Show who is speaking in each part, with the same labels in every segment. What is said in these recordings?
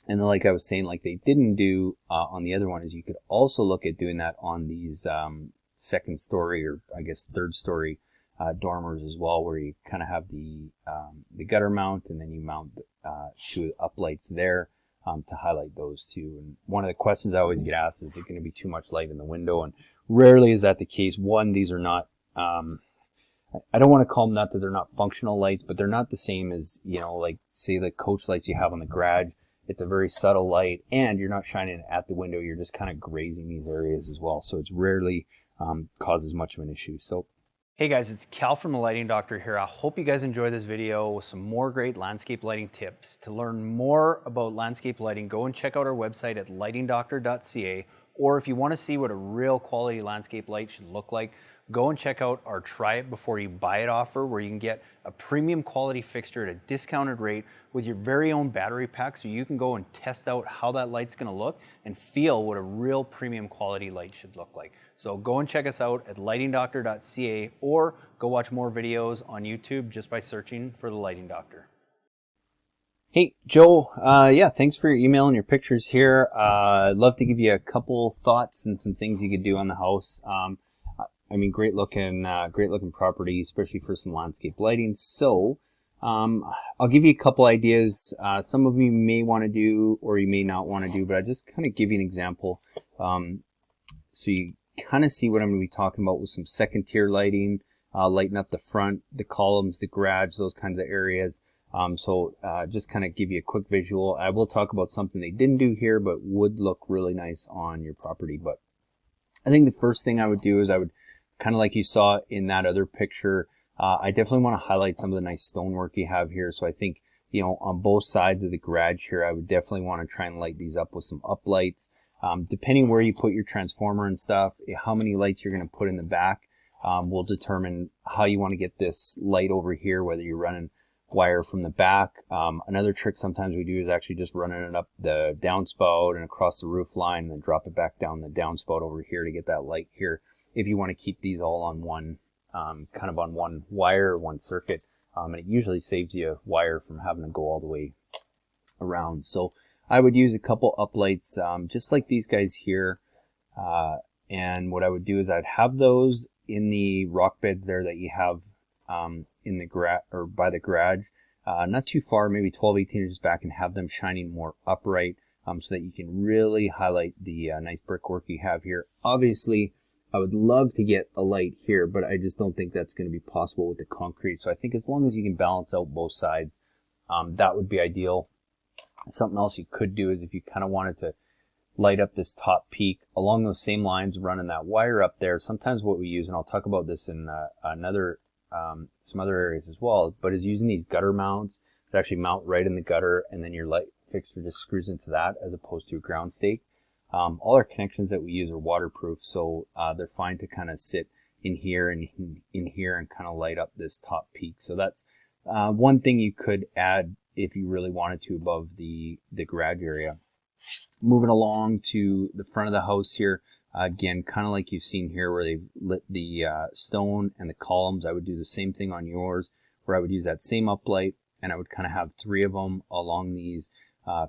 Speaker 1: And then, like I was saying, like they didn't do on the other one, is you could also look at doing that on these second story, or I guess third story dormers as well, where you kind of have the gutter mount, and then you mount two uplights there to highlight those two. And one of the questions I always get asked is it going to be too much light in the window? And rarely is that the case. One, these are not. I don't want to call them, not that they're not functional lights, but they're not the same as, you know, like say the coach lights you have on the garage. It's a very subtle light, and you're not shining it at the window. You're just kind of grazing these areas as well. So it's rarely causes much of an issue. So, hey guys, it's Cal from the Lighting Doctor here. I hope you guys enjoy this video with some more great landscape lighting tips. To learn more about landscape lighting, go and check out our website at lightingdoctor.ca. Or if you want to see what a real quality landscape light should look like, go and check out our Try It Before You Buy It offer, where you can get a premium quality fixture at a discounted rate with your very own battery pack, so you can go and test out how that light's going to look and feel what a real premium quality light should look like. So go and check us out at lightingdoctor.ca, or go watch more videos on YouTube just by searching for the Lighting Doctor. Hey, Joe, yeah, thanks for your email and your pictures here. I'd love to give you a couple thoughts and some things you could do on the house. I mean, great looking property, especially for some landscape lighting. So, I'll give you a couple ideas. Some of you may want to do, or you may not want to do, but I just kind of give you an example. So you kind of see what I'm going to be talking about with some second tier lighting, lighting up the front, the columns, the garage, those kinds of areas. Just kind of give you a quick visual. I will talk about something they didn't do here, but would look really nice on your property. But I think the first thing I would do is I would, kind of like you saw in that other picture, I definitely want to highlight some of the nice stonework you have here. So I think, you know, on both sides of the garage here, I would definitely want to try and light these up with some uplights. Depending where you put your transformer and stuff, how many lights you're going to put in the back will determine how you want to get this light over here, whether you're running wire from the back. Another trick sometimes we do is actually just running it up the downspout and across the roof line, and then drop it back down the downspout over here to get that light here, if you want to keep these all on one, kind of on one wire or one circuit. And it usually saves you wire from having to go all the way around. So I would use a couple uplights, just like these guys here. And what I would do is I'd have those in the rock beds there that you have in the garage, or by the garage, not too far, maybe 12, 18 inches back, and have them shining more upright, so that you can really highlight the nice brickwork you have here. Obviously, I would love to get a light here, but I just don't think that's going to be possible with the concrete. So I think as long as you can balance out both sides, that would be ideal. Something else you could do is if you kind of wanted to light up this top peak along those same lines, running that wire up there. Sometimes what we use, and I'll talk about this in some other areas as well, but is using these gutter mounts that actually mount right in the gutter, and then your light fixture just screws into that as opposed to a ground stake. All our connections that we use are waterproof, so they're fine to kind of sit in here and in here and kind of light up this top peak. So that's one thing you could add if you really wanted to above the garage area. Moving along to the front of the house here, again, kind of like you've seen here where they've lit the stone and the columns. I would do the same thing on yours, where I would use that same uplight, and I would kind of have 3 of them along these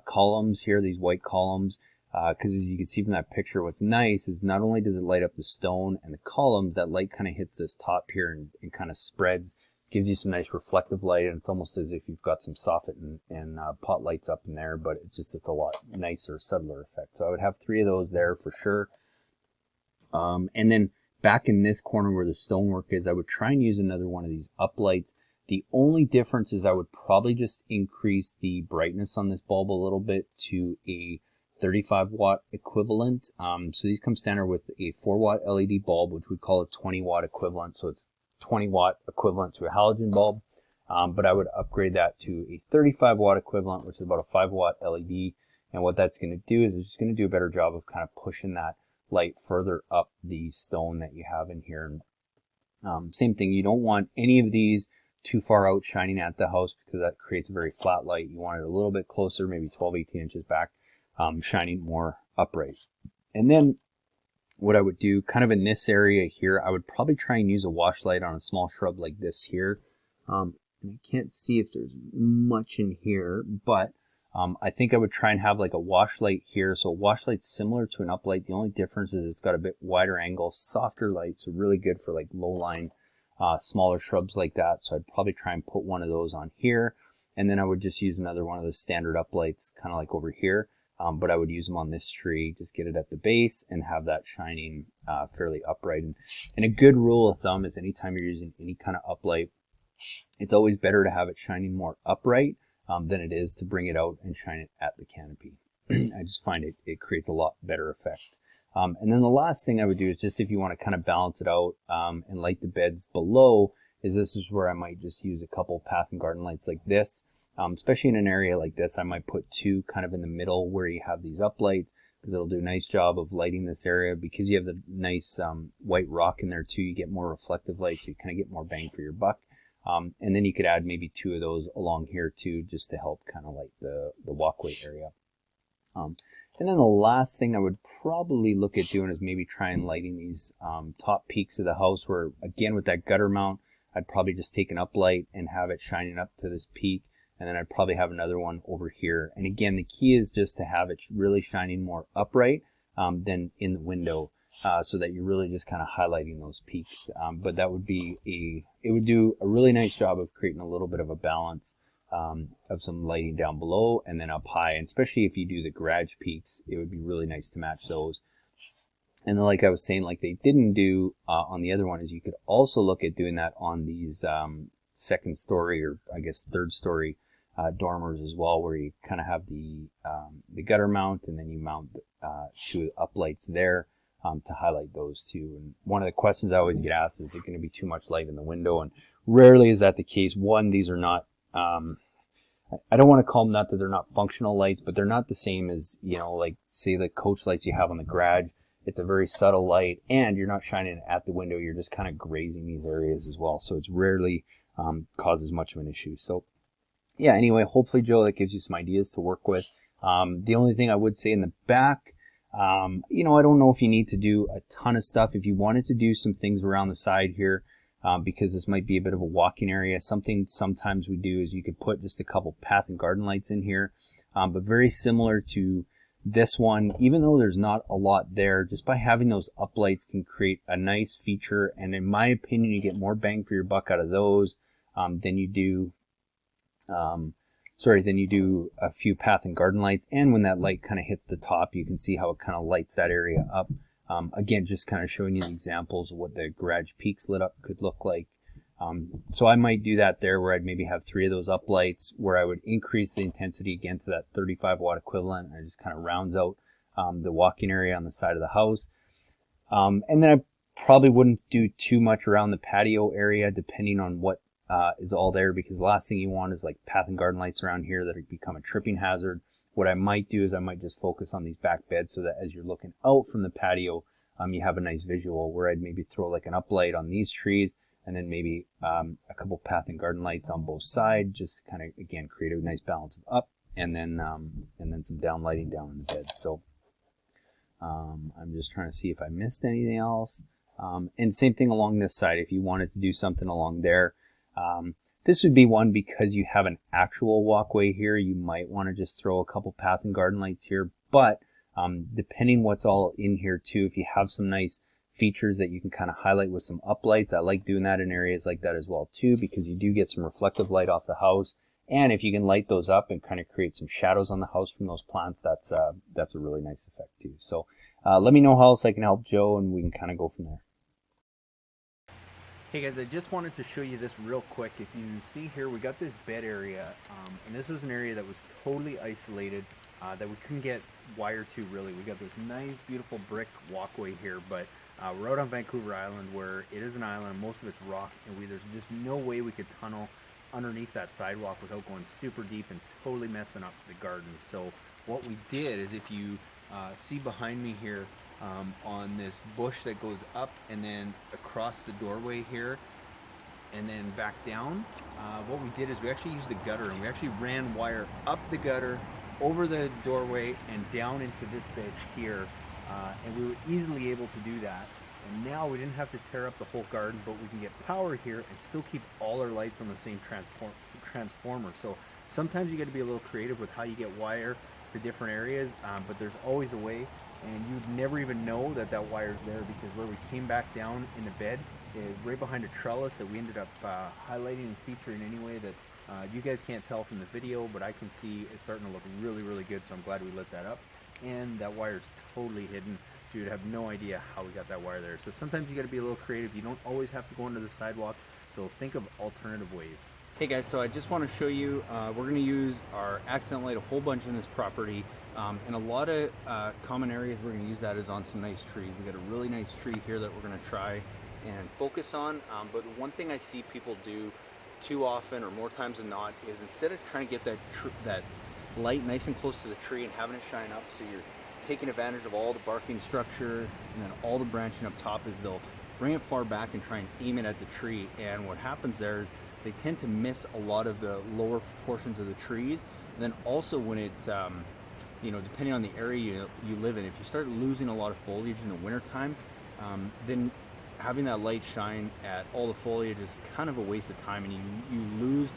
Speaker 1: columns here, these white columns. Because as you can see from that picture, what's nice is not only does it light up the stone and the columns, that light kind of hits this top here and kind of spreads, gives you some nice reflective light, and it's almost as if you've got some soffit and pot lights up in there, but it's a lot nicer, subtler effect. So I would have 3 of those there for sure. And then back in this corner where the stonework is, I would try and use another one of these uplights. The only difference is I would probably just increase the brightness on this bulb a little bit to a 35 watt equivalent. So these come standard with a 4 watt LED bulb, which we call a 20 watt equivalent. So it's 20 watt equivalent to a halogen bulb. But I would upgrade that to a 35 watt equivalent, which is about a 5 watt LED. And what that's going to do is it's going to do a better job of kind of pushing that light further up the stone that you have in here. Same thing, you don't want any of these too far out shining at the house, because that creates a very flat light. You want it a little bit closer, maybe 12, 18 inches back, shining more upright. And then what I would do kind of in this area here, I would probably try and use a wash light on a small shrub like this here. And I can't see if there's much in here, but I think I would try and have like a wash light here. So a wash light's similar to an uplight. The only difference is it's got a bit wider angle, softer light, so really good for like low line, smaller shrubs like that. So I'd probably try and put one of those on here. And then I would just use another one of the standard uplights, kind of like over here. But I would use them on this tree, just get it at the base and have that shining fairly upright. And a good rule of thumb is anytime you're using any kind of uplight, it's always better to have it shining more upright than it is to bring it out and shine it at the canopy. I just find it creates a lot better effect. And then the last thing I would do is just if you want to kind of balance it out and light the beds below, this is where I might just use a couple path and garden lights like this. Especially in an area like this, I might put two kind of in the middle where you have these uplights, because it'll do a nice job of lighting this area. Because you have the nice white rock in there too, you get more reflective light, so you kind of get more bang for your buck. And then you could add maybe two of those along here too, just to help kind of light the walkway area. And then the last thing I would probably look at doing is maybe try and lighting these top peaks of the house, where again with that gutter mount, I'd probably just take an uplight and have it shining up to this peak. And then I'd probably have another one over here. And again, the key is just to have it really shining more upright than in the window, so that you're really just kind of highlighting those peaks. But that would be it would do a really nice job of creating a little bit of a balance of some lighting down below and then up high. And especially if you do the garage peaks, it would be really nice to match those. And then, like I was saying, like they didn't do on the other one, is you could also look at doing that on these second story, or I guess third story dormers as well, where you kind of have the gutter mount, and then you mount two uplights there to highlight those two. And one of the questions I always get asked is it going to be too much light in the window? And rarely is that the case. One, these are not I don't want to call them, not that they're not functional lights, but they're not the same as, you know, like say the coach lights you have on the garage. It's a very subtle light, and you're not shining at the window. You're just kind of grazing these areas as well. So it's rarely causes much of an issue. So yeah, anyway, hopefully, Joe, that gives you some ideas to work with. The only thing I would say in the back, you know, I don't know if you need to do a ton of stuff. If you wanted to do some things around the side here, because this might be a bit of a walking area, something sometimes we do is you could put just a couple path and garden lights in here, but very similar to this one, even though there's not a lot there, just by having those uplights can create a nice feature. And in my opinion, you get more bang for your buck out of those than you do a few path and garden lights. And when that light kind of hits the top, you can see how it kind of lights that area up. Again, just kind of showing you the examples of what the garage peaks lit up could look like. So I might do that there, where I'd maybe have 3 of those uplights, where I would increase the intensity again to that 35 watt equivalent. And it just kind of rounds out the walking area on the side of the house. And then I probably wouldn't do too much around the patio area, depending on what is all there, because the last thing you want is like path and garden lights around here that become a tripping hazard. What I might do is I might just focus on these back beds, so that as you're looking out from the patio, you have a nice visual, where I'd maybe throw like an uplight on these trees, and then maybe a couple path and garden lights on both sides, just kind of, again, create a nice balance of up and then some down lighting down in the bed. So I'm just trying to see if I missed anything else. And same thing along this side. If you wanted to do something along there, this would be one, because you have an actual walkway here, you might want to just throw a couple path and garden lights here. But depending what's all in here too, if you have some nice features that you can kind of highlight with some uplights, I like doing that in areas like that as well too, because you do get some reflective light off the house. And if you can light those up and kind of create some shadows on the house from those plants, that's a really nice effect too. So let me know how else I can help, Joe, and we can kind of go from there.
Speaker 2: Hey guys, I just wanted to show you this real quick. If you see here, we got this bed area, and this was an area that was totally isolated, that we couldn't get wire to really. We got this nice, beautiful brick walkway here, but we're out on Vancouver Island, where it is an island, and most of it's rock, and there's just no way we could tunnel underneath that sidewalk without going super deep and totally messing up the gardens. So what we did is, if you see behind me here, on this bush that goes up and then across the doorway here and then back down, what we did is we actually used the gutter, and we actually ran wire up the gutter, over the doorway, and down into this bed here, and we were easily able to do that. And now we didn't have to tear up the whole garden, but we can get power here and still keep all our lights on the same transformer. So Sometimes you got to be a little creative with how you get wire to different areas, but there's always a way, and you'd never even know that that wire's there, because where we came back down in the bed is right behind a trellis that we ended up highlighting and featuring anyway, that you guys can't tell from the video, but I can see it's starting to look really, really good, so I'm glad we lit that up. And that wire's totally hidden, so you'd have no idea how we got that wire there. So sometimes you got to be a little creative. You don't always have to go into the sidewalk, so think of alternative ways.
Speaker 1: Hey guys, so I just want to show you, we're going to use our accent light a whole bunch in this property. And a lot of common areas we're going to use that is on some nice trees. We got a really nice tree here that we're going to try and focus on. But one thing I see people do too often, or more times than not, is instead of trying to get that light nice and close to the tree and having it shine up, so you're taking advantage of all the barking structure and then all the branching up top, is they'll bring it far back and try and aim it at the tree. And what happens there is they tend to miss a lot of the lower portions of the trees. And then also when it, you know, depending on the area you live in, if you start losing a lot of foliage in the wintertime, then having that light shine at all the foliage is kind of a waste of time, and you lose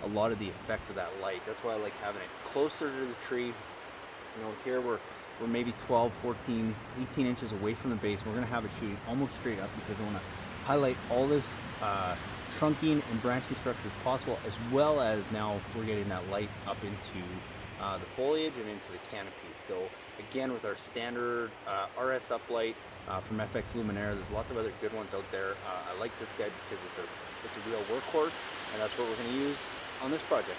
Speaker 1: a lot of the effect of that light. That's why I like having it closer to the tree. You know, here we're maybe 12, 14, 18 inches away from the base. We're going to have it shooting almost straight up because I want to highlight all this trunking and branching structure as possible, as well as now we're getting that light up into the foliage and into the canopy. So again, with our standard RS uplight from FX Luminaire, there's lots of other good ones out there. I like this guy because it's a real workhorse, and that's what we're going to use on this project.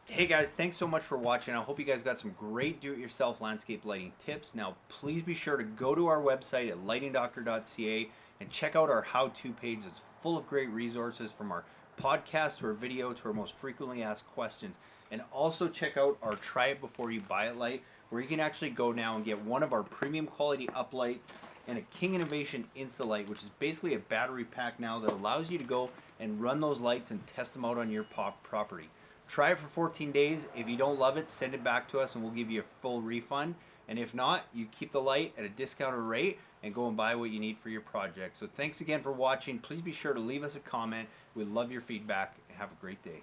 Speaker 1: Hey guys, thanks so much for watching. I hope you guys got some great do-it-yourself landscape lighting tips. Now, please be sure to go to our website at lightingdoctor.ca and check out our how-to page. It's full of great resources, from our podcast to our video to our most frequently asked questions. And also check out our Try It Before You Buy It light, where you can actually go now and get one of our premium quality uplights and a King Innovation Instalight, which is basically a battery pack now that allows you to go and run those lights and test them out on your property. Try it for 14 days. If you don't love it, send it back to us and we'll give you a full refund. And if not, you keep the light at a discounted rate and go and buy what you need for your project. So thanks again for watching. Please be sure to leave us a comment. We'd love your feedback. Have a great day.